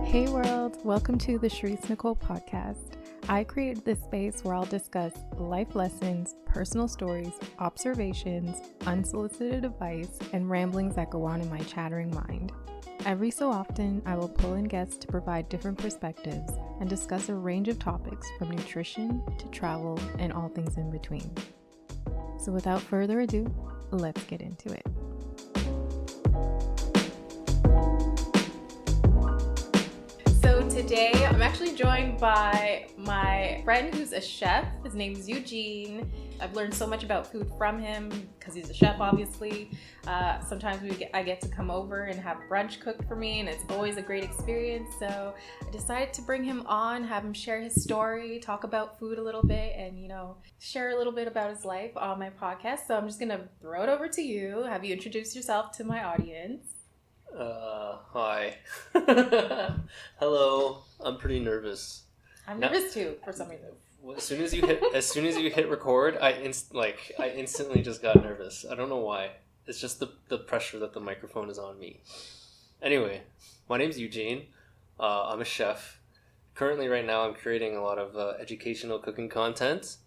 Hey world, welcome to the Sherese Nicole Podcast. I created this space where I'll discuss life lessons, personal stories, observations, unsolicited advice, and ramblings that go on in my chattering mind. Every so often, I will pull in guests to provide different perspectives and discuss a range of topics from nutrition to travel and all things in between. So without further ado, let's get into it. So today I'm actually joined by my friend who's a chef. His name is Eugene. I've learned so much about food from him because he's a chef, obviously. Sometimes I get to come over and have brunch cooked for me, and it's always a great experience. So I decided to bring him on, have him share his story, talk about food a little bit, and share a little bit about his life on my podcast. So I'm just gonna throw it over to you. Have you introduce yourself to my audience? Hi. Hello. I'm pretty nervous. I'm nervous too, for some reason. As soon as you hit record, I instantly just got nervous. I don't know why. It's just the pressure that the microphone is on me. Anyway, my name's Eugene. I'm a chef. Currently, right now, I'm creating a lot of educational cooking content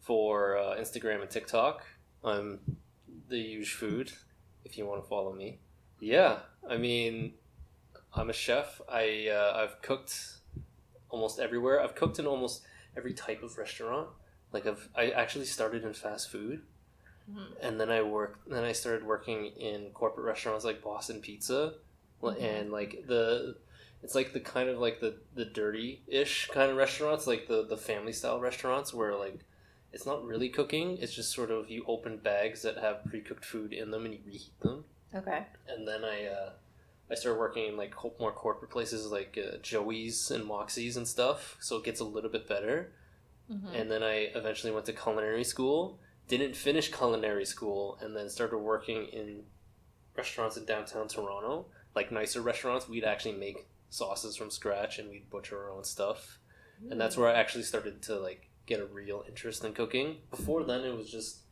for Instagram and TikTok. I'm the Huge Food, if you want to follow me. Yeah, I mean, I'm a chef. I've cooked almost everywhere. I've cooked in almost every type of restaurant. I actually started in fast food, and then I started working in corporate restaurants like Boston Pizza, and it's like the kind of like the dirty-ish kind of restaurants, like the family style restaurants where like it's not really cooking. It's just sort of you open bags that have pre-cooked food in them and you reheat them. Okay. And then I started working in like more corporate places like Joey's and Moxie's and stuff, so it gets a little bit better. And then I eventually went to culinary school, didn't finish culinary school, and then started working in restaurants in downtown Toronto, like nicer restaurants. We'd actually make sauces from scratch and we'd butcher our own stuff. And that's where I actually started to like get a real interest in cooking. Before then it was just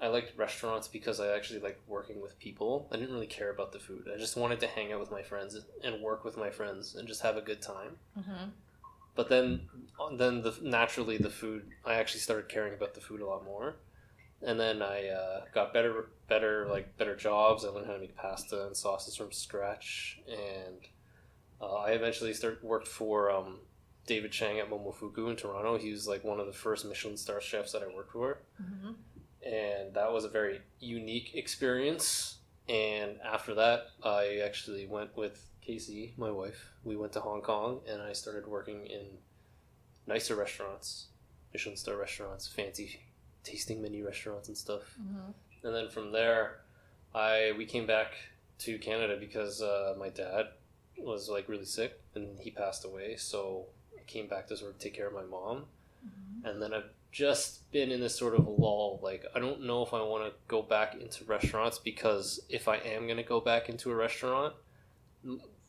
I liked restaurants because I actually liked working with people. I didn't really care about the food. I just wanted to hang out with my friends and work with my friends and just have a good time. But then naturally the food, I actually started caring about the food a lot more. And then I got better jobs. I learned how to make pasta and sauces from scratch. And I eventually worked for David Chang at Momofuku in Toronto. He was like one of the first Michelin star chefs that I worked for. And that was a very unique experience. And after that, I actually went with Casey, my wife. We went to Hong Kong, and I started working in nicer restaurants, Michelin star restaurants, fancy tasting menu restaurants and stuff. And then from there, we came back to Canada because my dad was like really sick, and he passed away. So I came back to sort of take care of my mom. And then I've just been in this sort of lull. Like, I don't know if I want to go back into restaurants, because if I am going to go back into a restaurant,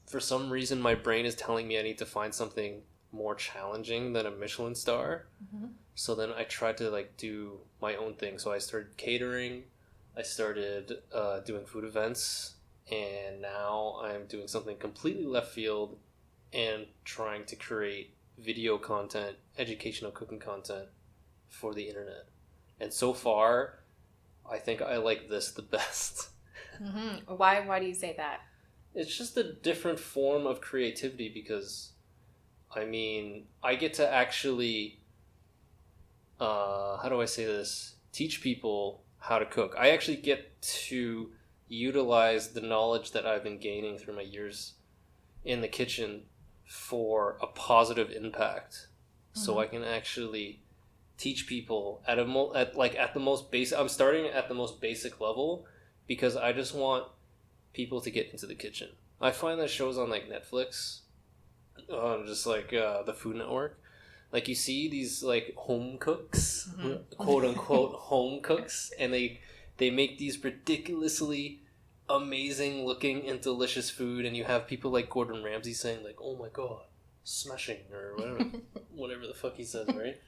for some reason my brain is telling me I need to find something more challenging than a Michelin star. So then I tried to like do my own thing. So I started catering, I started doing food events, and now I'm doing something completely left field and trying to create video content, educational cooking content for the internet. And so far, I think I like this the best. Why do you say that? It's just a different form of creativity because, I mean, I get to actually, how do I say this? Teach people how to cook. I actually get to utilize the knowledge that I've been gaining through my years in the kitchen for a positive impact. So I can actually teach people at the most basic. I'm starting at the most basic level because I just want people to get into the kitchen. I find that shows on like Netflix, just like the Food Network, like you see these like home cooks, quote unquote home cooks, and they make these ridiculously amazing looking and delicious food, and you have people like Gordon Ramsay saying like, "Oh my god, smashing," or whatever the fuck he says, right?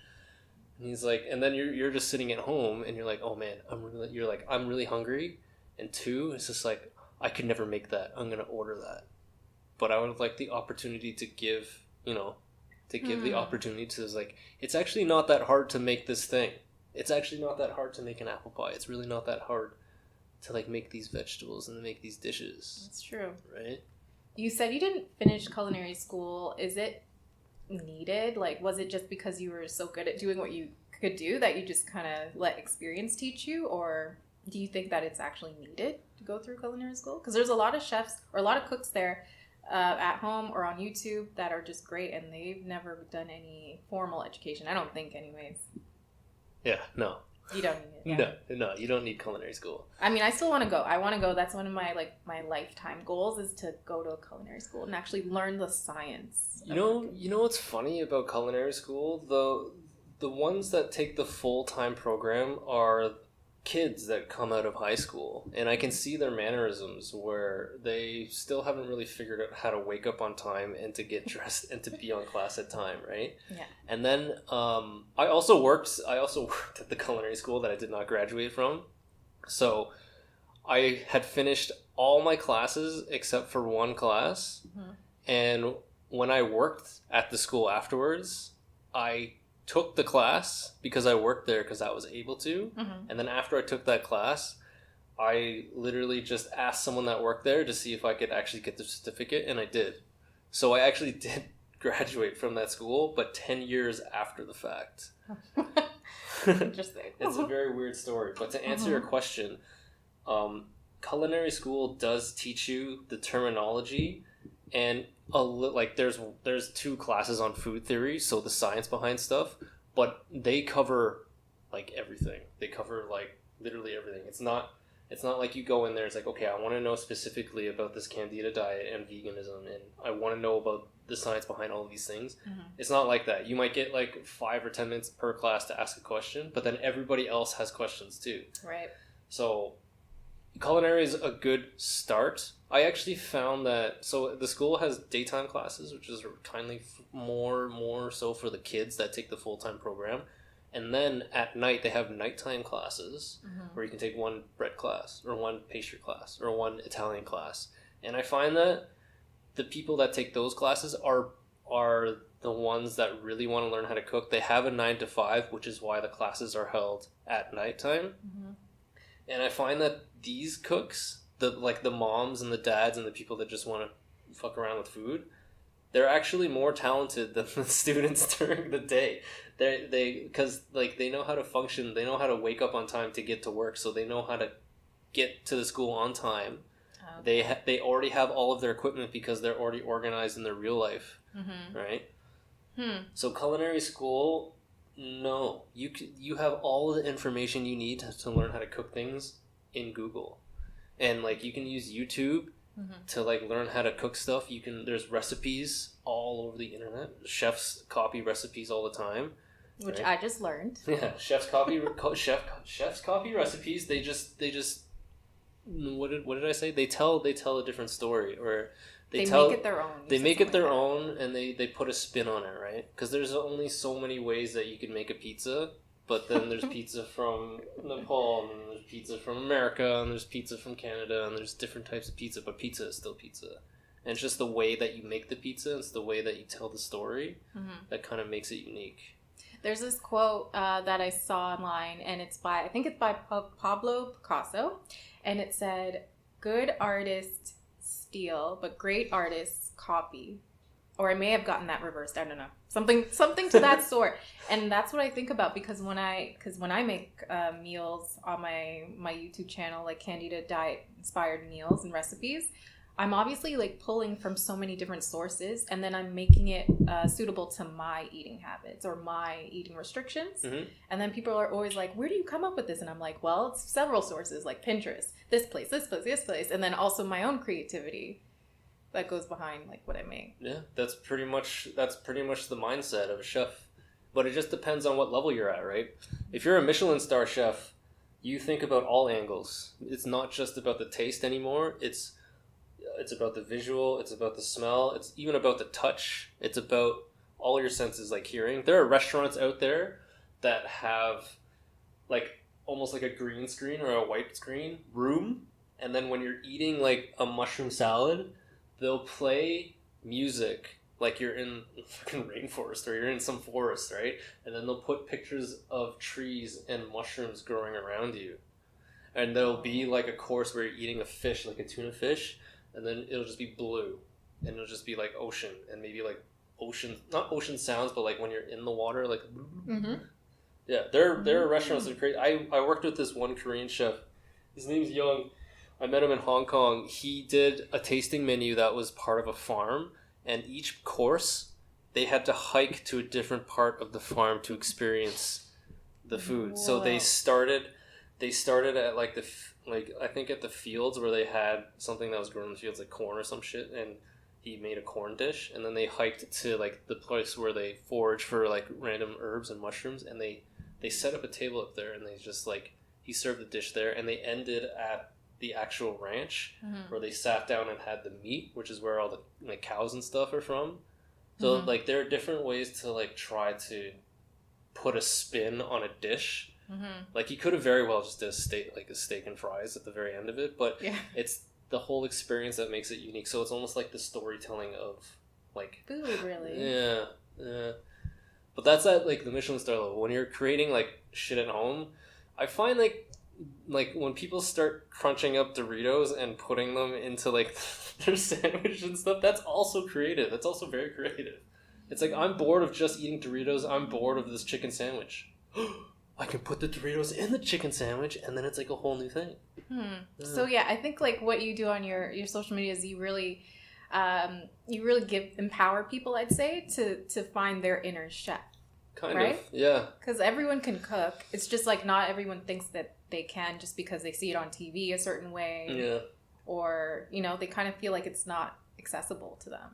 And he's like, and then you're just sitting at home and you're like, "Oh man, I'm really hungry," and two, it's just like, I could never make that. I'm gonna order that. But I would like the opportunity to give, the opportunity to, like, it's actually not that hard to make this thing. It's actually not that hard to make an apple pie. It's really not that hard to, like, make these vegetables and make these dishes. That's true. Right? You said you didn't finish culinary school. Is it needed? Like, was it just because you were so good at doing what you could do that you just kind of let experience teach you? Or do you think that it's actually needed to go through culinary school? Because there's a lot of chefs or a lot of cooks there at home or on YouTube that are just great, and they've never done any formal education. I don't think, anyways. Yeah, no. You don't need it. Yeah. No, you don't need culinary school. I mean, I still want to go. I want to go. That's one of my lifetime goals, is to go to a culinary school and actually learn the science. You know what's funny about culinary school? The ones that take the full-time program are kids that come out of high school, and I can see their mannerisms where they still haven't really figured out how to wake up on time and to get dressed and to be on class at time, right? Yeah. And then I also worked at the culinary school that I did not graduate from. So I had finished all my classes except for one class. Mm-hmm. And when I worked at the school afterwards, I took the class because I worked there because I was able to. Mm-hmm. And then after I took that class, I literally just asked someone that worked there to see if I could actually get the certificate, and I did. So I actually did graduate from that school, but 10 years after the fact. Interesting. It's a very weird story. But to answer your question, culinary school does teach you the terminology, and there's 2 classes on food theory, so the science behind stuff, but they cover like everything. They cover like literally everything. It's not like you go in there, it's like, okay, I want to know specifically about this candida diet and veganism, and I want to know about the science behind all of these things. Mm-hmm. It's not like that. You might get like 5 or 10 minutes per class to ask a question, but then everybody else has questions too. Right. So culinary is a good start. I actually found that, so the school has daytime classes, which is kindly more so for the kids that take the full-time program. And then at night, they have nighttime classes, mm-hmm. where you can take one bread class or one pastry class or one Italian class. And I find that the people that take those classes are the ones that really want to learn how to cook. They have a 9 to 5, which is why the classes are held at nighttime. Mm-hmm. And I find that these cooks, the moms and the dads and the people that just want to fuck around with food, they're actually more talented than the students during the day. Because they know how to function, they know how to wake up on time to get to work, so they know how to get to the school on time. Okay. They already have all of their equipment because they're already organized in their real life, mm-hmm. right? So culinary school, no, you have all the information you need to learn how to cook things in Google, and like you can use YouTube. Mm-hmm. To like learn how to cook stuff. There's recipes all over the internet. Chefs copy recipes all the time, which right? I just learned. Yeah, chefs copy recipes. They just what did I say? They tell a different story, or they make it their own. They make it their own, and they put a spin on it, right? Because there's only so many ways that you can make a pizza. But then there's pizza from Nepal, and there's pizza from America, and there's pizza from Canada, and there's different types of pizza, but pizza is still pizza. And it's just the way that you make the pizza, it's the way that you tell the story, mm-hmm. that kind of makes it unique. There's this quote that I saw online, and I think it's by Pablo Picasso, and it said, "Good artists steal, but great artists copy." Or I may have gotten that reversed. I don't know. Something to that sort. And that's what I think about, because when I make meals on my YouTube channel, like candida diet inspired meals and recipes, I'm obviously like pulling from so many different sources, and then I'm making it suitable to my eating habits or my eating restrictions. Mm-hmm. And then people are always like, "Where do you come up with this?" And I'm like, well, it's several sources, like Pinterest, this place, and then also my own creativity that goes behind like what I make. Yeah, that's pretty much the mindset of a chef. But it just depends on what level you're at, right? If you're a Michelin star chef, you think about all angles. It's not just about the taste anymore. It's about the visual, it's about the smell, it's even about the touch. It's about all your senses, like hearing. There are restaurants out there that have like almost like a green screen or a white screen room, And then when you're eating like a mushroom salad, they'll play music like you're in fucking rainforest or you're in some forest, right? And then they'll put pictures of trees and mushrooms growing around you. And there'll be like a course where you're eating a fish, like a tuna fish, and then it'll just be blue. And it'll just be like ocean and maybe like ocean, not ocean sounds, but like when you're in the water, like... Mm-hmm. Yeah, there are restaurants that are crazy. I worked with this one Korean chef. His name's Young. I met him in Hong Kong. He did a tasting menu that was part of a farm, and each course, they had to hike to a different part of the farm to experience the food. Whoa. So they started at like I think at the fields where they had something that was grown in the fields, like corn or some shit, and he made a corn dish, and then they hiked to like the place where they forage for like random herbs and mushrooms, and they set up a table up there, and they just like, he served the dish there, and they ended at the actual ranch where they sat down and had the meat, which is where all the like cows and stuff are from. So like there are different ways to like try to put a spin on a dish. Like you could have very well just did a steak and fries at the very end of it, but it's the whole experience that makes it unique. So it's almost like the storytelling of like food, really. Yeah. But that's at like the Michelin star level. When you're creating like shit at home, I find like when people start crunching up Doritos and putting them into like their sandwich and stuff, that's also creative. That's also very creative. It's like, I'm bored of just eating Doritos. I'm bored of this chicken sandwich. I can put the Doritos in the chicken sandwich, and then it's like a whole new thing. So yeah, I think like what you do on your social media is you really empower people, I'd say, to find their inner chef. Kind of, yeah. Because everyone can cook. It's just like not everyone thinks that they can just because they see it on TV a certain way. Yeah. Or, they kind of feel like it's not accessible to them.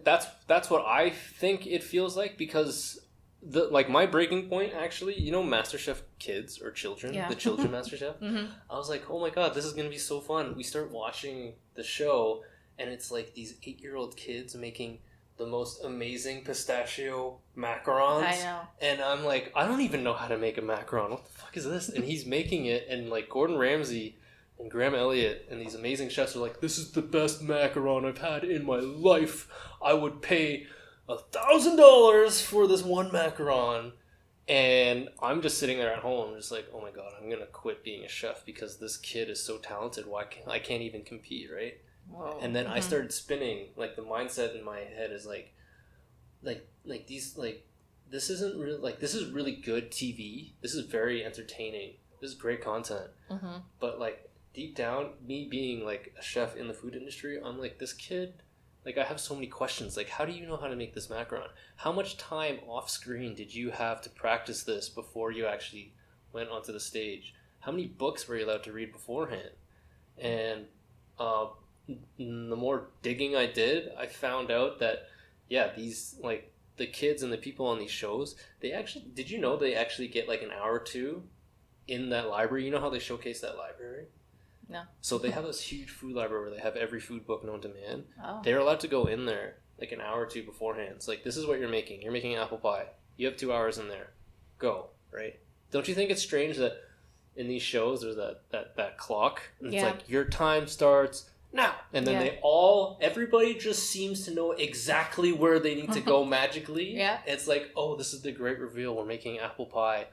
That's what I think it feels like, because my breaking point, actually, MasterChef Kids or Children, the Children MasterChef. I was like, oh my god, this is going to be so fun. We start watching the show, and it's like these 8-year-old kids making the most amazing pistachio macarons. I know. And I'm like, I don't even know how to make a macaron. What the fuck is this? And he's making it, and like Gordon Ramsay and Graham Elliott and these amazing chefs are like, this is the best macaron I've had in my life. I would pay $1,000 for this one macaron. And I'm just sitting there at home just like, oh my god, I'm gonna quit being a chef because this kid is so talented. I can't even compete, right? Whoa. And then I started spinning. Like, the mindset in my head is like these, like, this isn't really, like, this is really good TV. This is very entertaining. This is great content. But like, deep down, me being like a chef in the food industry, I'm like, this kid, like, I have so many questions. Like, how do you know how to make this macaron? How much time off screen did you have to practice this before you actually went onto the stage? How many books were you allowed to read beforehand? And the more digging I did, I found out that, these, like, the kids and the people on these shows, did you know they actually get like an hour or two in that library? You know how they showcase that library? No. So they have this huge food library where they have every food book known to man. Oh. They're allowed to go in there like an hour or two beforehand. It's like, this is what you're making. You're making apple pie. You have 2 hours in there. Go, right? Don't you think it's strange that in these shows there's that clock? And it's like, your time starts now. And then everybody just seems to know exactly where they need to go magically. Yeah. It's like, oh, this is the great reveal. We're making apple pie.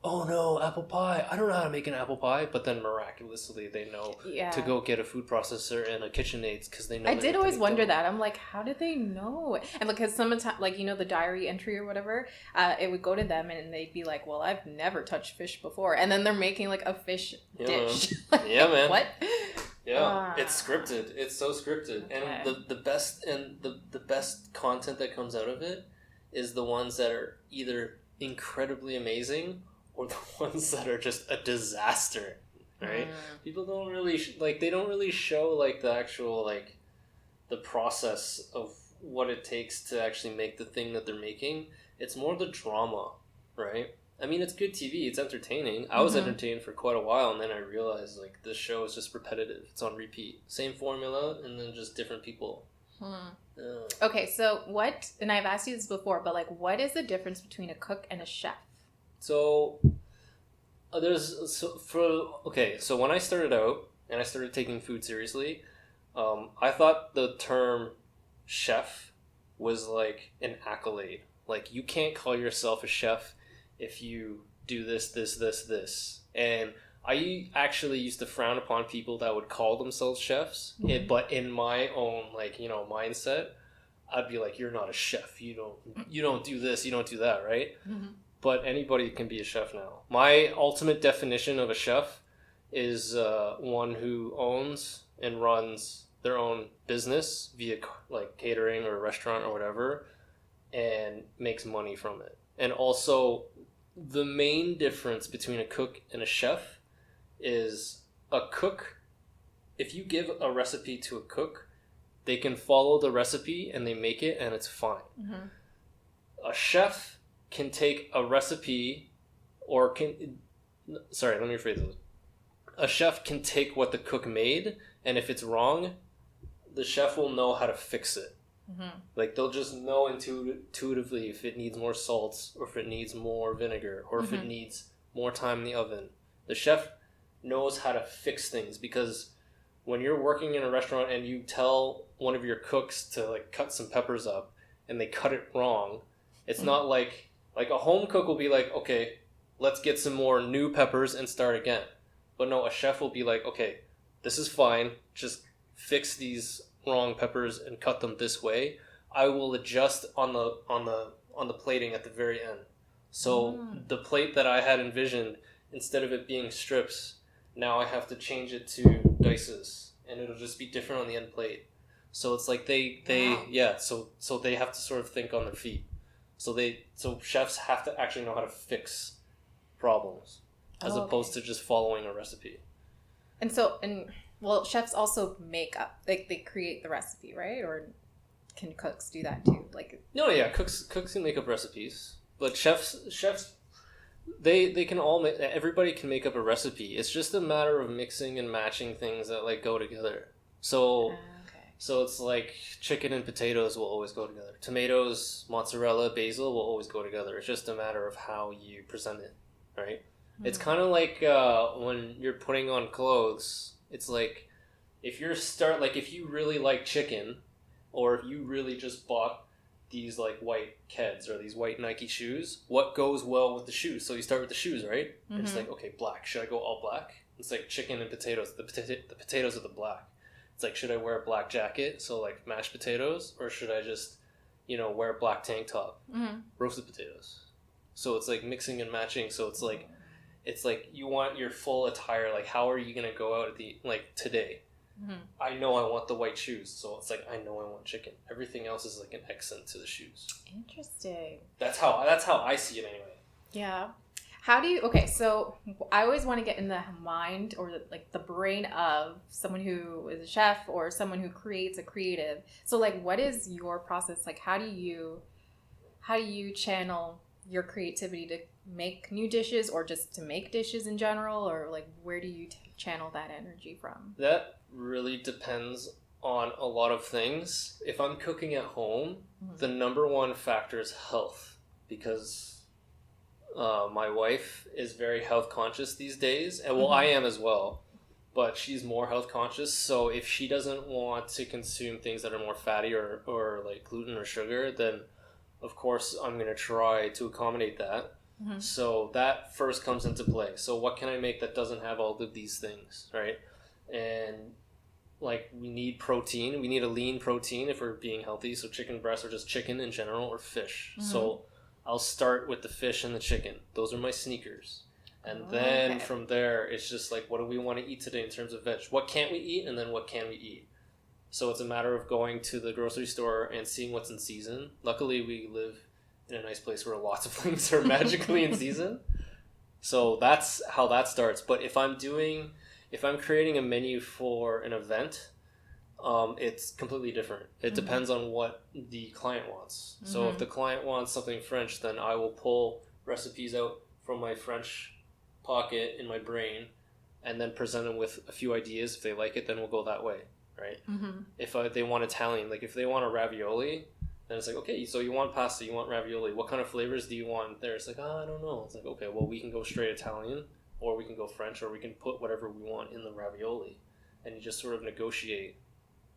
Oh no, apple pie. I don't know how to make an apple pie. But then miraculously they know to go get a food processor and a KitchenAid because they know. I did always wonder that. I'm like, how did they know? And because sometimes, like, the diary entry or whatever, it would go to them and they'd be like, well, I've never touched fish before. And then they're making like a fish dish. Yeah, man. What? Yeah, it's scripted. It's so scripted. Okay. And the best content that comes out of it is the ones that are either incredibly amazing or the ones that are just a disaster, right? People don't really they don't really show like the actual like the process of what it takes to actually make the thing that they're making. It's more the drama, right? I mean, it's good TV. It's entertaining. I was entertained for quite a while, and then I realized like this show is just repetitive. It's on repeat, same formula, and then just different people. Okay, so what? And I've asked you this before, but like, what is the difference between a cook and a chef? So, so when I started out, and I started taking food seriously, I thought the term chef was like an accolade. Like, you can't call yourself a chef if you do this. And I actually used to frown upon people that would call themselves chefs. But in my own, like, you know, mindset, I'd be like, you're not a chef. You don't do this, you don't do that, right? But anybody can be a chef now. My ultimate definition of a chef is one who owns and runs their own business via like catering or restaurant or whatever, and makes money from it. And also, the main difference between a cook and a chef is a cook, if you give a recipe to a cook, they can follow the recipe and they make it and it's fine. A chef can take a recipe let me rephrase this. A chef can take what the cook made, and if it's wrong, the chef will know how to fix it. Like, they'll just know intuitively if it needs more salt, or if it needs more vinegar, or if it needs more time in the oven. The chef knows how to fix things, because when you're working in a restaurant and you tell one of your cooks to like cut some peppers up and they cut it wrong, it's not like a home cook will be like, okay, let's get some more new peppers and start again. But no, a chef will be like, okay, this is fine, just fix these wrong peppers and cut them this way. I will adjust on the plating at the very end. So the plate that I had envisioned, instead of it being strips, now I have to change it to dices, and it'll just be different on the end plate. So it's like so they have to sort of think on their feet. So chefs have to actually know how to fix problems as opposed to just following a recipe. Well, chefs also make up, like, they create the recipe, right? Or can cooks do that too? Like, no, yeah, cooks can make up recipes, but chefs they can all make, everybody can make up a recipe. It's just a matter of mixing and matching things that like go together. So it's like chicken and potatoes will always go together. Tomatoes, mozzarella, basil will always go together. It's just a matter of how you present it, right? It's kind of like when you're putting on clothes. It's like if you really like chicken, or if you really just bought these like white Keds or these white Nike shoes, what goes well with the shoes? So you start with the shoes, right? And it's like, okay, black. Should I go all black? It's like chicken and potatoes. The potatoes are the black. It's like, should I wear a black jacket, so like mashed potatoes, or should I just, wear a black tank top, roasted potatoes? So it's like mixing and matching. So it's like you want your full attire. Like, how are you gonna go out today? I know I want the white shoes, so it's like, I know I want chicken. Everything else is like an accent to the shoes. Interesting. That's how I see it anyway. Yeah. So I always want to get in the mind or the brain of someone who is a chef or someone who creates a creative. So like, what is your process? Like, how do you channel your creativity to make new dishes, or just to make dishes in general, or like, where do you channel that energy from? That really depends on a lot of things. If I'm cooking at home, the number one factor is health, because my wife is very health conscious these days, and I am as well, but she's more health conscious. So if she doesn't want to consume things that are more fatty or like gluten or sugar, then of course I'm going to try to accommodate that. So that first comes into play. So what can I make that doesn't have all of these things, right? And like, we need protein. We need a lean protein if we're being healthy. So chicken breast, or just chicken in general, or fish. So I'll start with the fish and the chicken. Those are my sneakers. And then from there, it's just like, what do we want to eat today in terms of veg? What can't we eat? And then what can we eat? So it's a matter of going to the grocery store and seeing what's in season. Luckily, we live in a nice place where lots of things are magically in season. So that's how that starts. But if I'm creating a menu for an event, it's completely different. It depends on what the client wants. So if the client wants something French, then I will pull recipes out from my French pocket in my brain and then present them with a few ideas. If they like it, then we'll go that way, right? If they want Italian, like if they want a ravioli, then it's like, okay, so you want pasta, you want ravioli. What kind of flavors do you want there? It's like, I don't know. It's like, okay, well, we can go straight Italian, or we can go French, or we can put whatever we want in the ravioli. and you just sort of negotiate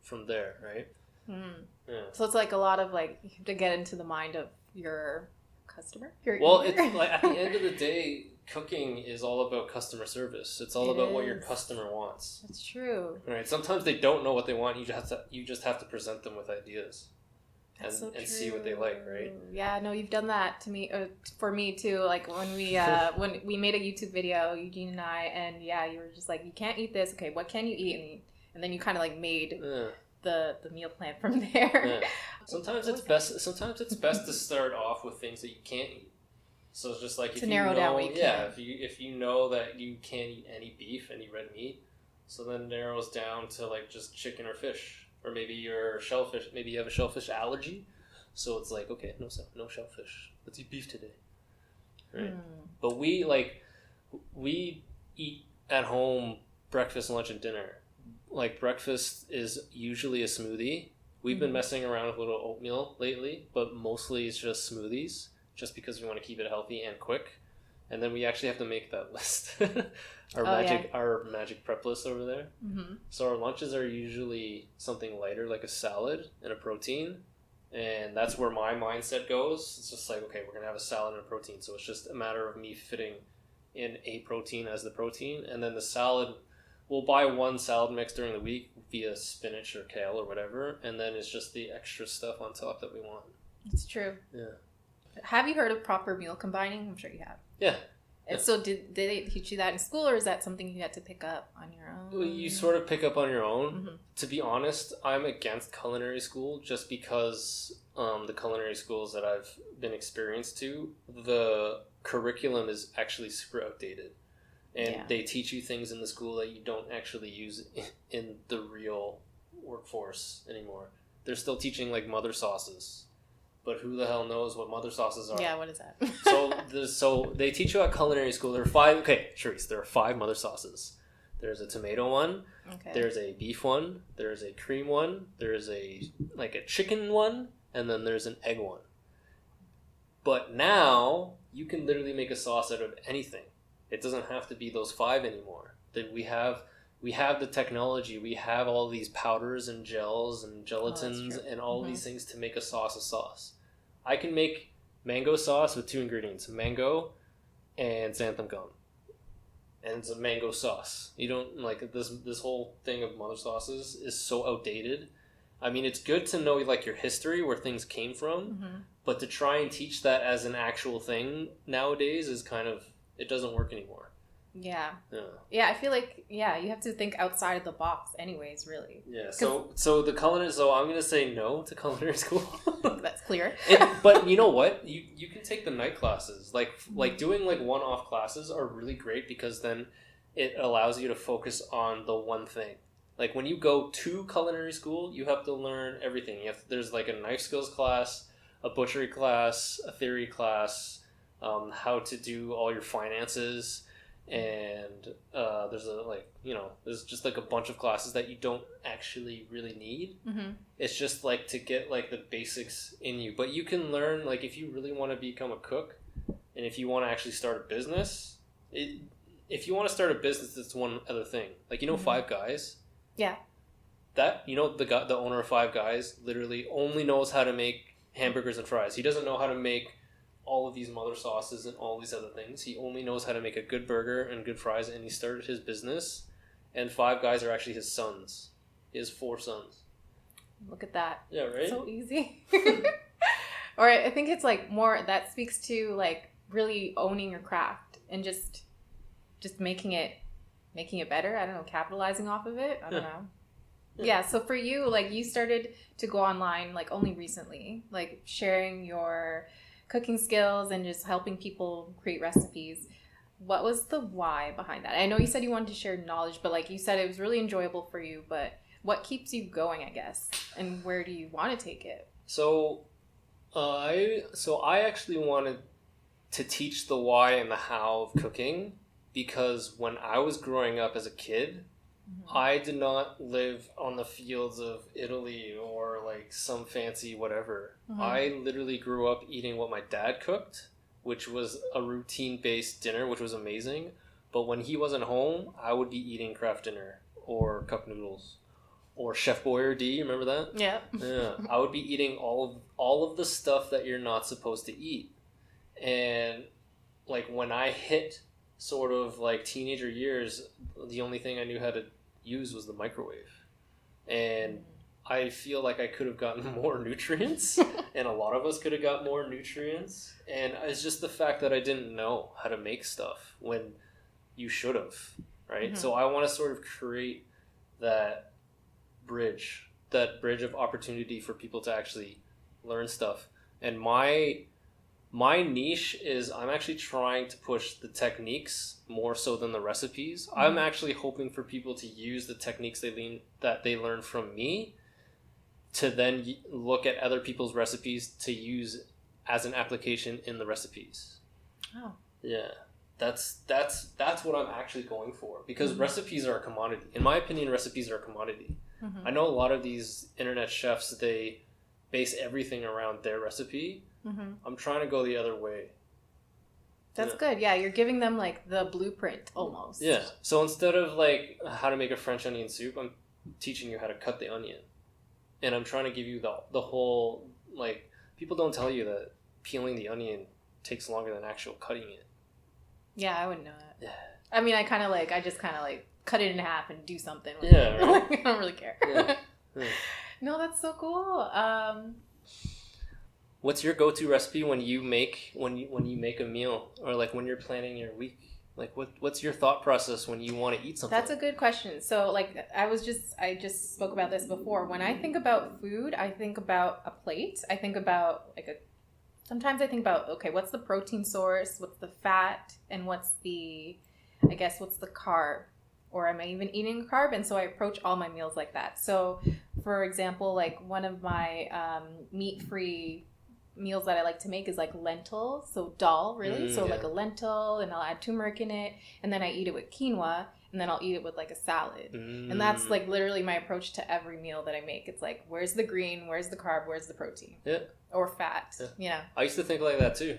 from there, right? Yeah. So it's like a lot of like, you have to get into the mind of your customer. Well, it's like at the end of the day, cooking is all about customer service. It's all about what your customer wants. That's true. Right. Sometimes they don't know what they want. You just have to present them with ideas, and see what they like. Right. Yeah. No, you've done that to me, for me too. Like when we made a YouTube video, Eugene and I, and you were just like, you can't eat this. Okay, what can you eat? And then you kind of like made the meal plan from there. Yeah. Sometimes it's best to start off with things that you can't eat. So it's just like, if you know that you can't eat any beef, any red meat, so then it narrows down to like just chicken or fish, or maybe you're shellfish. Maybe you have a shellfish allergy, so it's like, okay, no shellfish. Let's eat beef today, right? But we eat at home breakfast, lunch, and dinner. Like breakfast is usually a smoothie. We've been messing around with a little oatmeal lately, but mostly it's just smoothies, just because we want to keep it healthy and quick. And then we actually have to make that list. Our magic prep list over there. So our lunches are usually something lighter, like a salad and a protein. And that's where my mindset goes. It's just like, okay, we're going to have a salad and a protein. So it's just a matter of me fitting in a protein as the protein. And then the salad, we'll buy one salad mix during the week via spinach or kale or whatever. And then it's just the extra stuff on top that we want. It's true. Yeah. Have you heard of proper meal combining? I'm sure you have. Yeah. And so did they teach you that in school, or is that something you had to pick up on your own? Well, you sort of pick up on your own. To be honest, I'm against culinary school just because the culinary schools that I've been experienced to, the curriculum is actually super outdated. And they teach you things in the school that you don't actually use in the real workforce anymore. They're still teaching like mother sauces. But who the hell knows what mother sauces are? Yeah, what is that? So they teach you at culinary school. There are 5. Okay, Sherese, there are 5 mother sauces. There's a tomato one. Okay. There's a beef one. There's a cream one. There's a chicken one, and then there's an egg one. But now you can literally make a sauce out of anything. It doesn't have to be those 5 anymore. That we have the technology. We have all these powders and gels and gelatins and all these things to make a sauce. I can make mango sauce with 2 ingredients: mango and xanthan gum, and it's a mango sauce. You don't like this whole thing of mother sauces is so outdated. I mean, it's good to know like your history, where things came from, but to try and teach that as an actual thing nowadays is kind of, it doesn't work anymore. Yeah, I feel like you have to think outside of the box anyways, really. Yeah. So I'm gonna say no to culinary school. That's clear. But you know what? You can take the night classes. Like doing like one-off classes are really great, because then it allows you to focus on the one thing. Like when you go to culinary school, you have to learn everything. There's like a knife skills class, a butchery class, a theory class, how to do all your finances. And there's just like a bunch of classes that you don't actually really need. It's just like to get like the basics in you, but you can learn, like, if you really want to become a cook, and if you want to actually start a business, that's one other thing. Like, Five Guys, that the owner of Five Guys literally only knows how to make hamburgers and fries. He doesn't know how to make all of these mother sauces and all these other things. He only knows how to make a good burger and good fries, and he started his business, and 5 guys are actually his sons. He has 4 sons. Look at that. Yeah, right? So easy. Or I think it's like more, that speaks to like really owning your craft and just making it better. I don't know, capitalizing off of it. I don't know. Yeah, so for you, like, you started to go online like only recently, like sharing your cooking skills and just helping people create recipes. What was the why behind that? I know you said you wanted to share knowledge, but like you said, it was really enjoyable for you, but what keeps you going, I guess, and where do you want to take it? So I actually wanted to teach the why and the how of cooking, because when I was growing up as a kid, I did not live on the fields of Italy or like some fancy whatever. I literally grew up eating what my dad cooked, which was a routine-based dinner, which was amazing. But when he wasn't home, I would be eating craft dinner or cup noodles or Chef Boyardee. Remember that? Yeah. Yeah. I would be eating all of the stuff that you're not supposed to eat. And like when I hit sort of like teenager years, the only thing I knew how to use was the microwave. And I feel like I could have gotten more nutrients, and a lot of us could have got more nutrients. And it's just the fact that I didn't know how to make stuff when you should have, right? Mm-hmm. So I want to sort of create that bridge of opportunity for people to actually learn stuff. And my niche is I'm actually trying to push the techniques more so than the recipes. Mm-hmm. I'm actually hoping for people to use the techniques that they learn from me to then look at other people's recipes to use as an application in the recipes. Oh. Yeah. That's what I'm actually going for, because mm-hmm. recipes are a commodity. In my opinion, recipes are a commodity. Mm-hmm. I know a lot of these internet chefs, they base everything around their recipe. Mm-hmm. I'm trying to go the other way. That's good. Yeah, you're giving them like the blueprint almost. Yeah. So instead of like how to make a French onion soup, I'm teaching you how to cut the onion. And I'm trying to give you the whole, like, people don't tell you that peeling the onion takes longer than actual cutting it. Yeah, I wouldn't know that. Yeah. I mean, I just kind of like cut it in half and do something with it. Right? Like, I don't really care. Yeah. Yeah. No, that's so cool. What's your go-to recipe when you make a meal, or like when you're planning your week? Like what's your thought process when you want to eat something? That's a good question. So like I just spoke about this before. When I think about food, I think about a plate. I think about sometimes I think about, okay, what's the protein source? What's the fat? And what's the carb? Or am I even eating a carb? And so I approach all my meals like that. So for example, like one of my meat-free meals that I like to make is like lentils, so dal, really. So like a lentil, and I'll add turmeric in it, and then I eat it with quinoa, and then I'll eat it with like a salad. And that's like literally my approach to every meal that I make. It's like, where's the green, where's the carb, where's the protein? Yeah. Or fat. Yeah. I used to think like that too.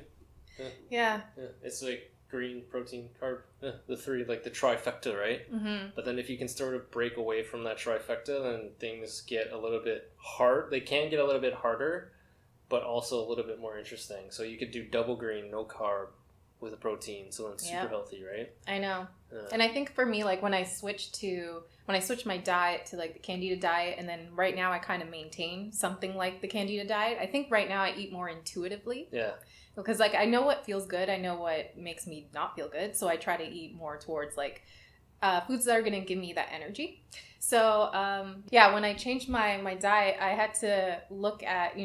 Yeah. It's like green, protein, carb, the three, like the trifecta, right? Mm-hmm. But then if you can sort of break away from that trifecta, then things get a little bit hard. They can get a little bit harder, but also a little bit more interesting. So you could do double green, no carb, with a protein, so then super healthy, right? I know. And I think for me, like when I switched my diet to like the candida diet, and then right now I kind of maintain something like the candida diet, I think right now I eat more intuitively. Yeah. Because like I know what feels good, I know what makes me not feel good, so I try to eat more towards like foods that are going to give me that energy. So when I changed my diet, I had to look at,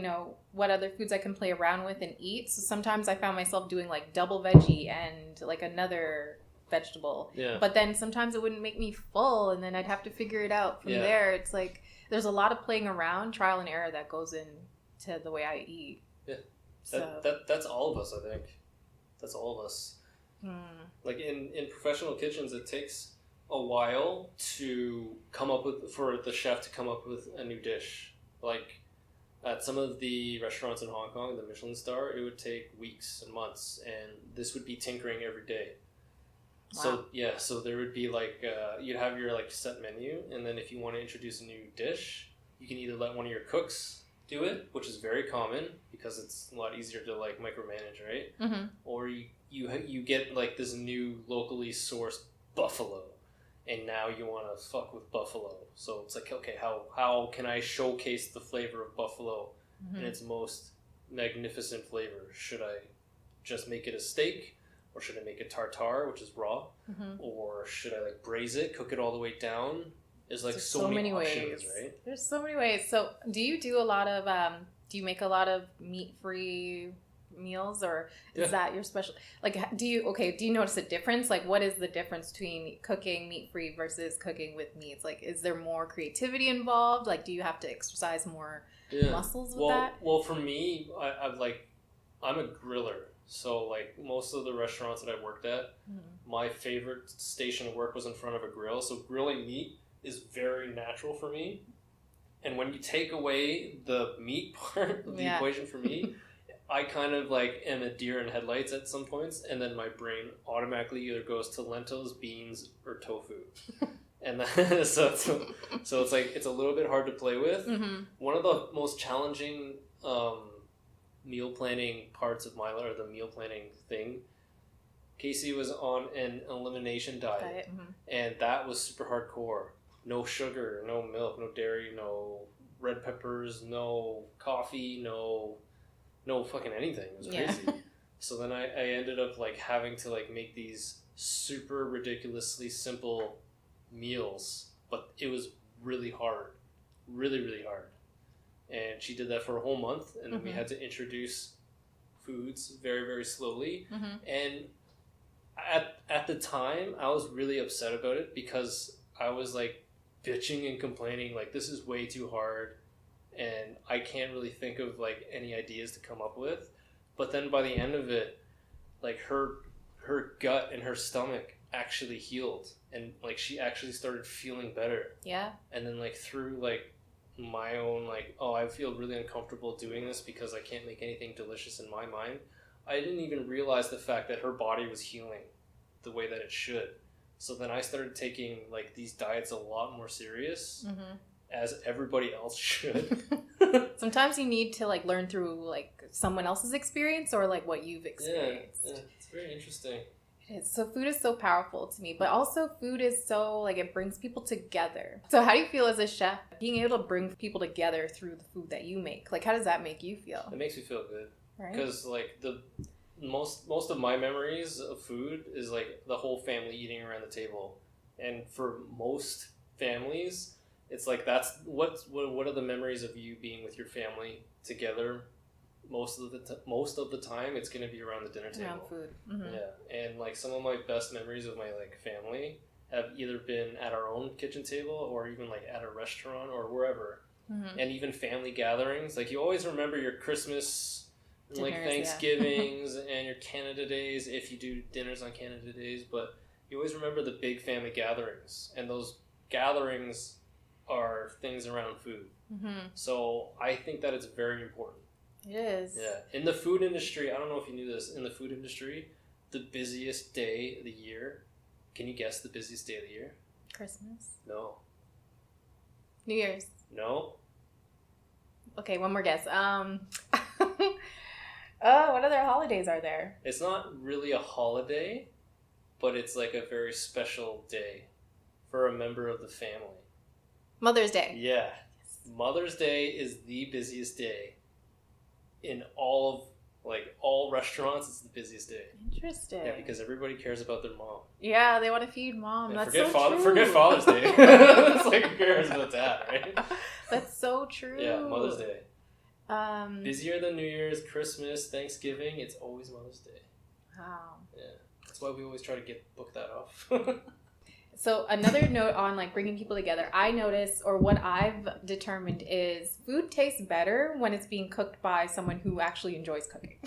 what other foods I can play around with and eat. So sometimes I found myself doing like double veggie and like another vegetable. Yeah. But then sometimes it wouldn't make me full, and then I'd have to figure it out from there. It's like there's a lot of playing around, trial and error that goes into the way I eat. Yeah. That's all of us, I think. That's all of us. Like in professional kitchens, it takes a while to for the chef to come up with a new dish. Like at some of the restaurants in Hong Kong, the Michelin star, it would take weeks and months, and this would be tinkering every day. Wow. So there would be like you'd have your like set menu, and then if you want to introduce a new dish, you can either let one of your cooks do it, which is very common because it's a lot easier to like micromanage, right? Mm-hmm. Or you get like this new locally sourced buffalo, and now you want to fuck with buffalo. So it's like, okay, how can I showcase the flavor of buffalo in its most magnificent flavor? Should I just make it a steak, or should I make it tartare, which is raw, or should I like braise it, cook it all the way down? There's like so many options, right? There's so many ways. So do you do a lot of do you make a lot of meat-free meals, or is that your special? Like, do you notice a difference? Like, what is the difference between cooking meat-free versus cooking with meats? Like, is there more creativity involved? Like, do you have to exercise more muscles with that? Well, for me, I'm a griller. So, like, most of the restaurants that I worked at, my favorite station of work was in front of a grill. So grilling meat is very natural for me. And when you take away the meat part of the equation for me, I kind of like am a deer in headlights at some points, and then my brain automatically either goes to lentils, beans, or tofu. And then, so it's like it's a little bit hard to play with. Mm-hmm. One of the most challenging meal planning parts of my life, or the meal planning thing, Casey was on an elimination diet. Mm-hmm. And that was super hardcore. No sugar, no milk, no dairy, no red peppers, no coffee, no fucking anything. It was crazy. Yeah. So then I ended up like having to like make these super ridiculously simple meals, but it was really hard. Really, really hard. And she did that for a whole month, and then we had to introduce foods very, very slowly. Mm-hmm. And at the time, I was really upset about it because I was like bitching and complaining, like, this is way too hard, and I can't really think of like any ideas to come up with. But then by the end of it, like her gut and her stomach actually healed, and like she actually started feeling better. Yeah. And then like through like my own like, oh, I feel really uncomfortable doing this because I can't make anything delicious in my mind, I didn't even realize the fact that her body was healing the way that it should. So then I started taking like these diets a lot more serious, as everybody else should. Sometimes you need to like learn through like someone else's experience or like what you've experienced. Yeah, it's very interesting. It is. So food is so powerful to me, but also food is so like it brings people together. So how do you feel as a chef being able to bring people together through the food that you make? Like how does that make you feel? It makes me feel good. Right? Because like the most of my memories of food is like the whole family eating around the table, and for most families it's like that's what are the memories of you being with your family together. Most of the time it's going to be around the dinner table. Around food. Mm-hmm. Yeah. And like some of my best memories of my like family have either been at our own kitchen table or even like at a restaurant or wherever. Mm-hmm. And even family gatherings, like you always remember your Christmas dinners, like Thanksgivings and your Canada Days, if you do dinners on Canada Days, but you always remember the big family gatherings, and those gatherings are things around food. Mm-hmm. So I think that it's very important. It is. Yeah. In the food industry, I don't know if you knew this, in the food industry, the busiest day of the year, can you guess the busiest day of the year? Christmas? No. New Year's? No. Okay, one more guess. What other holidays are there? It's not really a holiday, but it's like a very special day for a member of the family. Mother's Day. Yeah. Yes. Mother's Day is the busiest day. In all restaurants, it's the busiest day. Interesting. Yeah, because everybody cares about their mom. Yeah, they want to feed mom. Yeah, that's so true. Forget Father's Day. It's like, who cares about that, right? That's so true. Yeah, Mother's Day. Busier than New Year's, Christmas, Thanksgiving. It's always Mother's Day. Wow. Yeah, that's why we always try to book that off. So another note on like bringing people together, I notice, or what I've determined is food tastes better when it's being cooked by someone who actually enjoys cooking.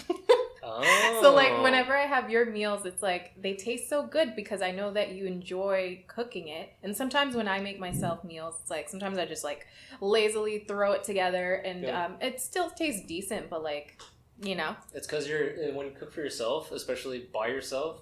Oh. So like whenever I have your meals, it's like they taste so good because I know that you enjoy cooking it. And sometimes when I make myself meals, it's like sometimes I just like lazily throw it together and it still tastes decent, but like, you know. It's because when you cook for yourself, especially by yourself,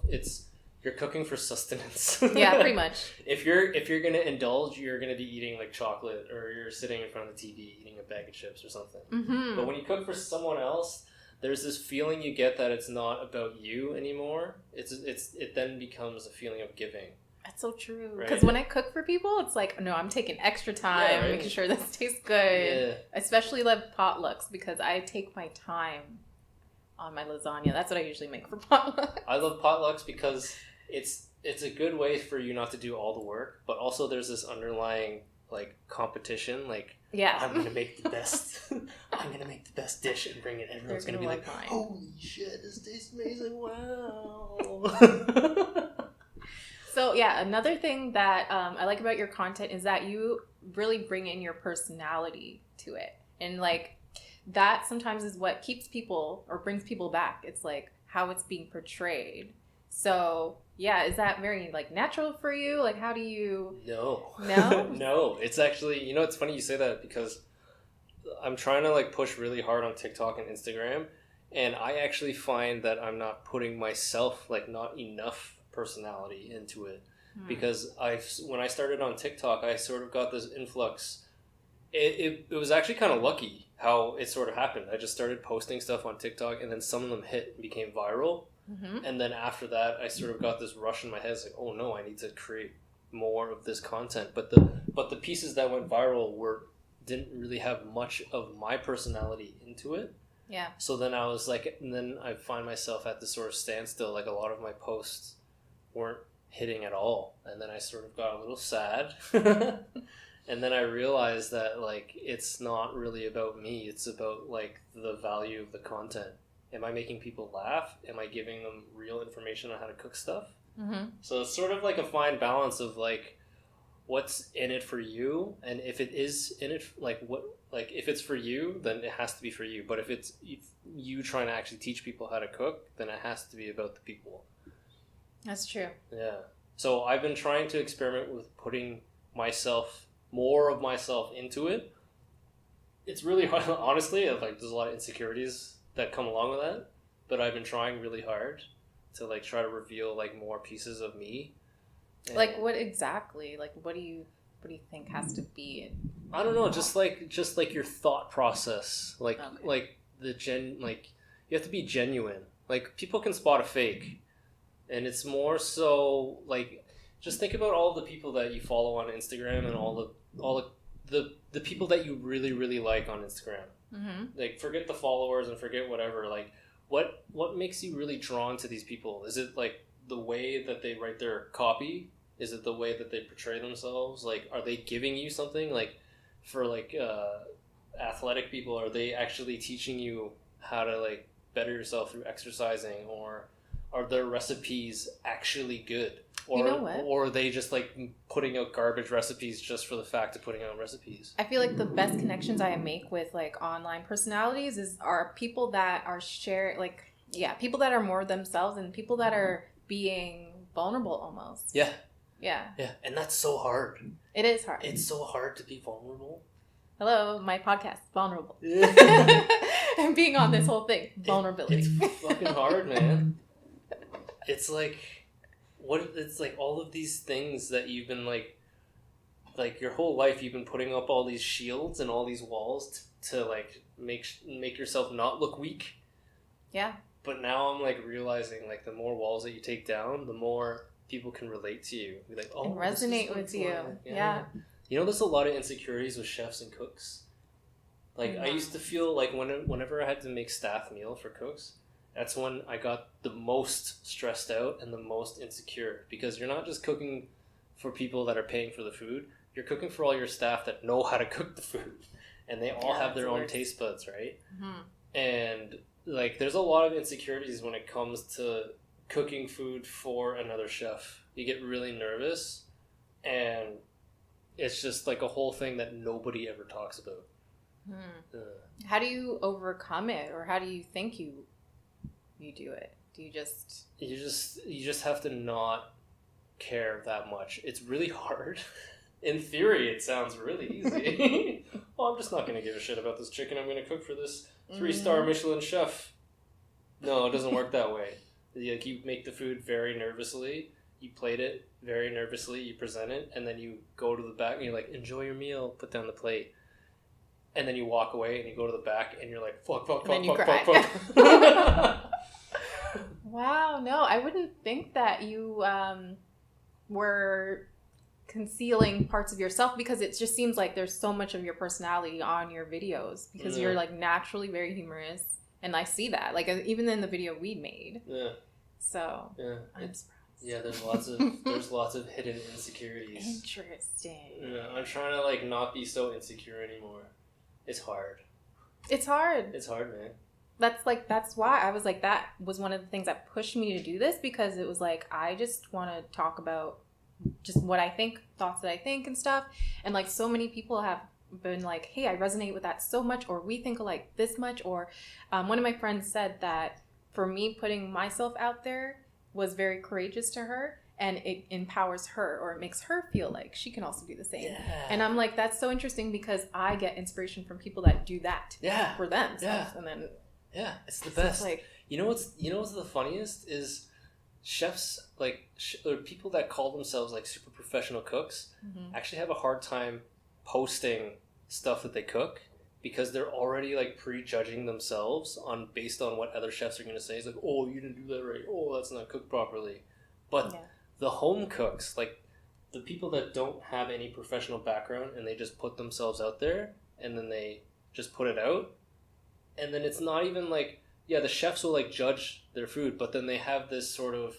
you're cooking for sustenance. Yeah, pretty much. If you're gonna indulge, you're gonna be eating like chocolate, or you're sitting in front of the TV eating a bag of chips or something. Mm-hmm. But when you cook for someone else, there's this feeling you get that it's not about you anymore. It then becomes a feeling of giving. That's so true. Because when I cook for people, it's like, no, I'm taking extra time, making sure this tastes good. Yeah. I especially love potlucks because I take my time on my lasagna. That's what I usually make for potlucks. I love potlucks because it's a good way for you not to do all the work, but also there's this underlying like competition, like I'm gonna make the best dish and bring it. Everyone's gonna be like, holy shit, this tastes amazing! Wow. So yeah, another thing that I like about your content is that you really bring in your personality to it, and like that sometimes is what keeps people or brings people back. It's like how it's being portrayed. So yeah, is that very like natural for you? Like how do you... No. No, it's actually, it's funny you say that because I'm trying to like push really hard on TikTok and Instagram, and I actually find that I'm not putting myself, like not enough personality into it. because when I started on TikTok, I sort of got this influx. It was actually kind of lucky how it sort of happened. I just started posting stuff on TikTok, and then some of them hit and became viral. And then after that, I sort of got this rush in my head. It's like, oh no, I need to create more of this content. But the pieces that went viral didn't really have much of my personality into it. Yeah. So then I was like, and then I find myself at this sort of standstill. Like a lot of my posts weren't hitting at all, and then I sort of got a little sad. And then I realized that like it's not really about me. It's about like the value of the content. Am I making people laugh? Am I giving them real information on how to cook stuff? So it's sort of like a fine balance of like what's in it for you, and if it is in it, if it's for you, then it has to be for you. But if you trying to actually teach people how to cook, then it has to be about the people. That's true. Yeah. So I've been trying to experiment with putting more of myself into it. It's really hard, honestly. Like there's a lot of insecurities that come along with that, but I've been trying really hard to like try to reveal like more pieces of me. And like what exactly? Like what do you think has to be in? I don't know, just like your thought process. Like you have to be genuine. Like people can spot a fake, and it's more so like just think about all the people that you follow on Instagram and all the people that you really really like on Instagram. Like forget the followers and forget whatever. Like what makes you really drawn to these people? Is it like the way that they write their copy? Is it the way that they portray themselves? Like are they giving you something? Like for like athletic people, are they actually teaching you how to like better yourself through exercising, or are their recipes actually good? Or, you know what? Or are they just like putting out garbage recipes just for the fact of putting out recipes? I feel like the best connections I make with like online personalities are people that are people that are more themselves and people that are being vulnerable almost. Yeah. Yeah. Yeah. And that's so hard. It is hard. It's so hard to be vulnerable. Hello, my podcast, Vulnerable. And being on this whole thing, vulnerability. It's fucking hard, man. It's like it's like all of these things that you've been like your whole life you've been putting up all these shields and all these walls to like make yourself not look weak. Yeah. But now I'm like realizing like the more walls that you take down, the more people can relate to you. Be like, oh, and resonate with you. Yeah. You know, there's a lot of insecurities with chefs and cooks. Like I used to feel like whenever I had to make staff meal for cooks, that's when I got the most stressed out and the most insecure, because you're not just cooking for people that are paying for the food. You're cooking for all your staff that know how to cook the food, and they all have their own taste buds, right? And like there's a lot of insecurities when it comes to cooking food for another chef. You get really nervous, and it's just like a whole thing that nobody ever talks about. How do you overcome it, or how do you think you do it? Do you just have to not care that much. It's really hard. In theory, it sounds really easy. Well, I'm just not going to give a shit about this chicken I'm going to cook for this 3-star Michelin chef. No, it doesn't work that way. Like you make the food very nervously, you plate it very nervously, you present it, and then you go to the back and you're like, enjoy your meal, put down the plate. And then you walk away and you go to the back and you're like, fuck. Wow, no, I wouldn't think that you were concealing parts of yourself, because it just seems like there's so much of your personality on your videos, because you're like naturally very humorous, and I see that like even in the video we made. So I'm surprised. Yeah, there's lots of hidden insecurities. Interesting. I'm trying to like not be so insecure anymore. It's hard. It's hard, man. That's why I was like, that was one of the things that pushed me to do this, because it was like, I just want to talk about just what I think, thoughts that I think and stuff. And like so many people have been like, hey, I resonate with that so much, or we think alike this much. Or one of my friends said that for me, putting myself out there was very courageous to her, and it empowers her, or it makes her feel like she can also do the same. And I'm like, that's so interesting, because I get inspiration from people that do that for themselves. And then it's the best. Like, you know what's the funniest is chefs, like, or people that call themselves, like, super professional cooks actually have a hard time posting stuff that they cook because they're already, like, prejudging themselves based on what other chefs are going to say. It's like, oh, you didn't do that right. Oh, that's not cooked properly. But the home cooks, like, the people that don't have any professional background and they just put themselves out there and then they just put it out, and then it's not even like, yeah, the chefs will, like, judge their food, but then they have this sort of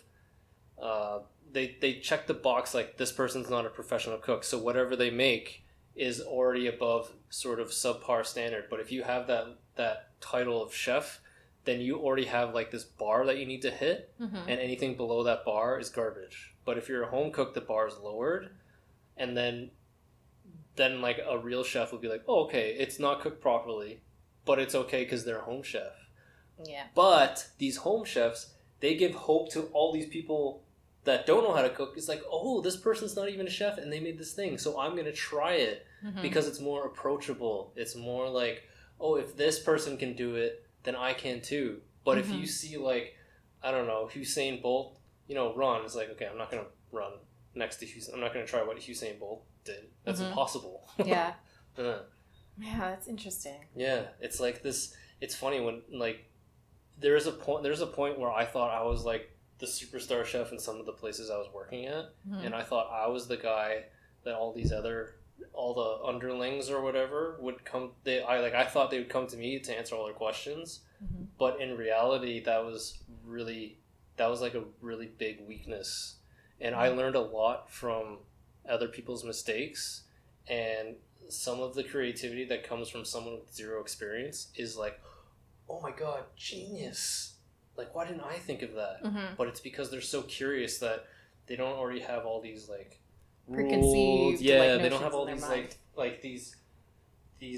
they check the box, like, this person's not a professional cook, so whatever they make is already above sort of subpar standard. But if you have that title of chef, then you already have, like, this bar that you need to hit, and anything below that bar is garbage. But if you're a home cook, the bar is lowered, and then like, a real chef would be like, oh, okay, it's not cooked properly, but it's okay because they're a home chef. Yeah. But these home chefs, they give hope to all these people that don't know how to cook. It's like, oh, this person's not even a chef and they made this thing, so I'm going to try it because it's more approachable. It's more like, oh, if this person can do it, then I can too. But if you see, like, I don't know, Usain Bolt, run, it's like, okay, I'm not going to run next to Usain. I'm not going to try what Usain Bolt did. That's impossible. Yeah. Yeah, that's interesting. Yeah, it's like this. It's funny when, like, there's a point where I thought I was, like, the superstar chef in some of the places I was working at, and I thought I was the guy that all the underlings or whatever would come. I thought they would come to me to answer all their questions, but in reality, that was like a really big weakness, and I learned a lot from other people's mistakes, and some of the creativity that comes from someone with zero experience is like, oh my god, genius, like, why didn't I think of that? But it's because they're so curious that they don't already have all these, like, preconceived, rules. Yeah, like, they don't have all in these their like these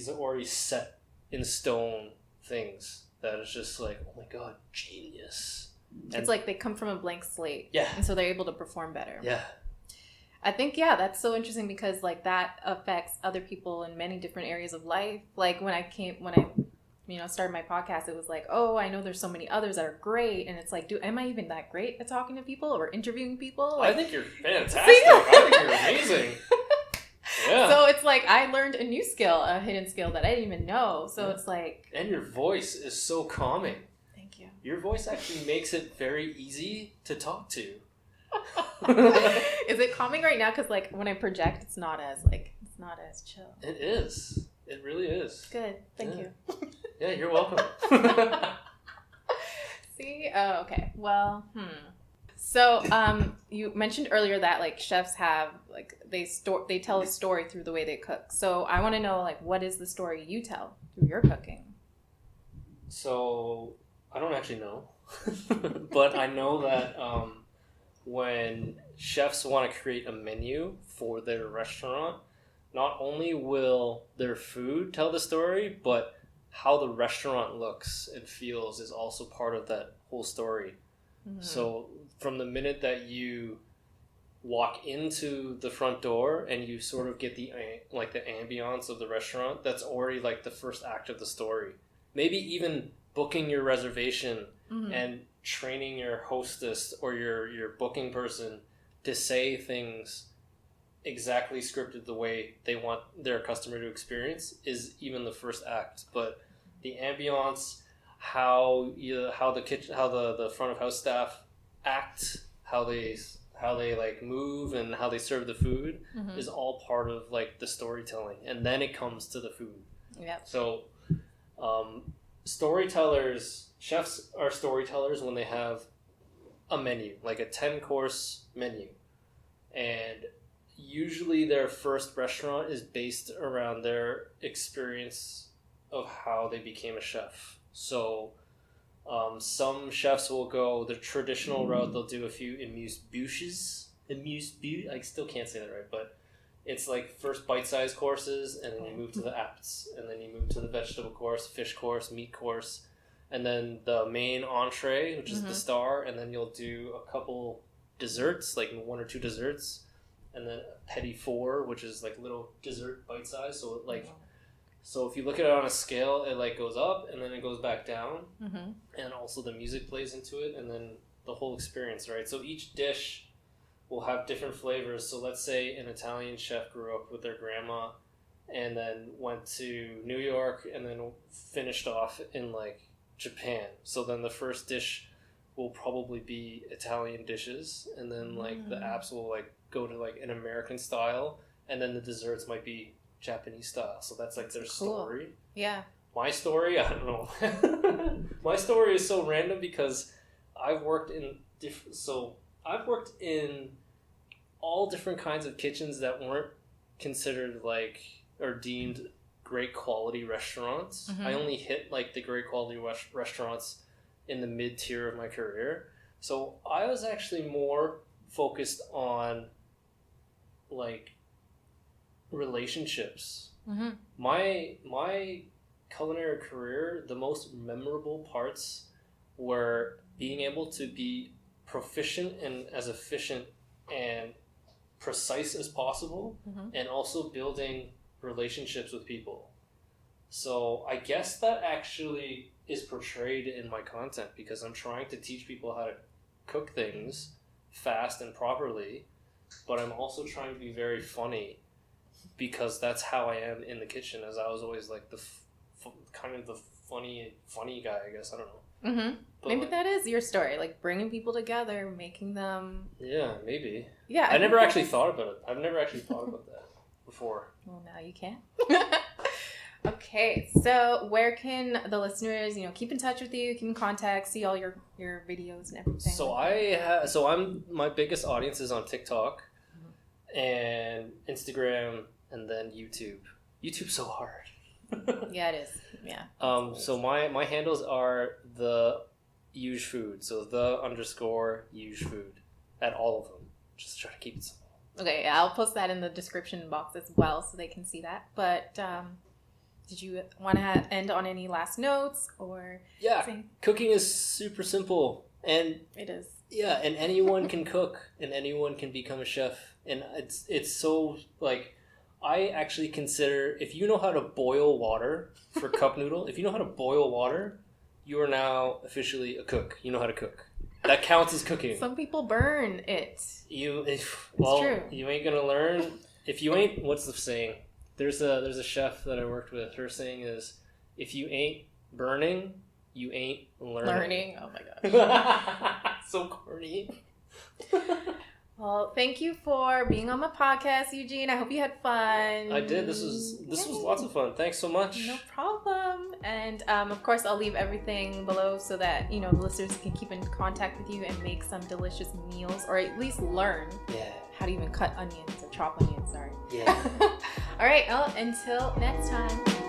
already set in stone things that is just like, oh my god, genius. It's like they come from a blank slate. Yeah. And so they're able to perform better. Yeah. I think, yeah, that's so interesting because, like, that affects other people in many different areas of life. Like, when I started my podcast, it was like, oh, I know there's so many others that are great. And it's like, am I even that great at talking to people or interviewing people? Like, I think you're fantastic. I think you're amazing. Yeah. So it's like, I learned a new skill, a hidden skill that I didn't even know. So it's like... And your voice is so calming. Thank you. Your voice actually makes it very easy to talk to. Is it calming right now? Because, like, when I project, it's not as chill. It is. It really is. Good. Thank you. Yeah, you're welcome. See? Oh, okay. Well, So, you mentioned earlier that, like, chefs have, like, they tell a story through the way they cook. So I want to know, like, what is the story you tell through your cooking? So I don't actually know, but I know that when chefs want to create a menu for their restaurant, not only will their food tell the story, but how the restaurant looks and feels is also part of that whole story. So from the minute that you walk into the front door and you sort of get the ambiance of the restaurant, that's already, like, the first act of the story. Maybe even booking your reservation and training your hostess or your booking person to say things exactly scripted the way they want their customer to experience is even the first act. But the ambiance, how the front of house staff act, how they like move and how they serve the food is all part of, like, the storytelling, and then it comes to the food. Yeah. So chefs are storytellers when they have a menu, like a 10-course menu, and usually their first restaurant is based around their experience of how they became a chef. So some chefs will go the traditional route. They'll do a few amuse-bouches. I still can't say that right, but it's like first bite-sized courses, and then you move to the apps, and then you move to the vegetable course, fish course, meat course, and then the main entree, which is the star, and then you'll do a couple desserts, like 1 or 2 desserts, and then a petit four, which is like little dessert bite-sized. So so if you look at it on a scale, it, like, goes up and then it goes back down, and also the music plays into it, and then the whole experience, right? So each dish will have different flavors. So let's say an Italian chef grew up with their grandma and then went to New York and then finished off in like Japan. So then the first dish will probably be Italian dishes, and then like the apps will like go to like an American style, and then the desserts might be Japanese style. So that's like their story. Yeah. My story, I don't know. My story is so random because I've worked in all different kinds of kitchens that weren't considered like or deemed great quality restaurants. I only hit like the great quality restaurants in the mid tier of my career. So I was actually more focused on like relationships. My culinary career, the most memorable parts were being able to be proficient and as efficient and precise as possible, and also building relationships with people. So I guess that actually is portrayed in my content because I'm trying to teach people how to cook things fast and properly, but I'm also trying to be very funny because that's how I am in the kitchen, as I was always like the kind of the funny guy, I guess. I don't know. Maybe like, that is your story, like bringing people together, making them... Yeah, maybe. Yeah, I never actually thought about it. I've never actually thought about that before. Well, now you can. Okay, so where can the listeners, keep in touch with you, keep in contact, see all your videos and everything? So my biggest audience is on TikTok and Instagram, and then YouTube. YouTube's so hard. Yeah, it is. Yeah. So my handles are the Euge Food. So _Euge Food at all of them. Just try to keep it simple. Okay, yeah, I'll post that in the description box as well so they can see that. But did you want to end on any last notes or? Yeah, cooking is super simple, and it is. Yeah, and anyone can cook, and anyone can become a chef, and it's so like. I actually consider, if you know how to boil water for cup noodle, if you know how to boil water, you are now officially a cook. You know how to cook. That counts as cooking. Some people burn it. It's true. You ain't gonna learn. If you ain't, what's the saying? There's a chef that I worked with. Her saying is, if you ain't burning, you ain't learning. Oh my gosh. So corny. Well, thank you for being on my podcast, Eugene. I hope you had fun. I did. This was lots of fun. Thanks so much. No problem. And of course, I'll leave everything below so that the listeners can keep in contact with you and make some delicious meals, or at least learn how to even cut onions or chop onions. Sorry. Yeah. All right. Well, until next time.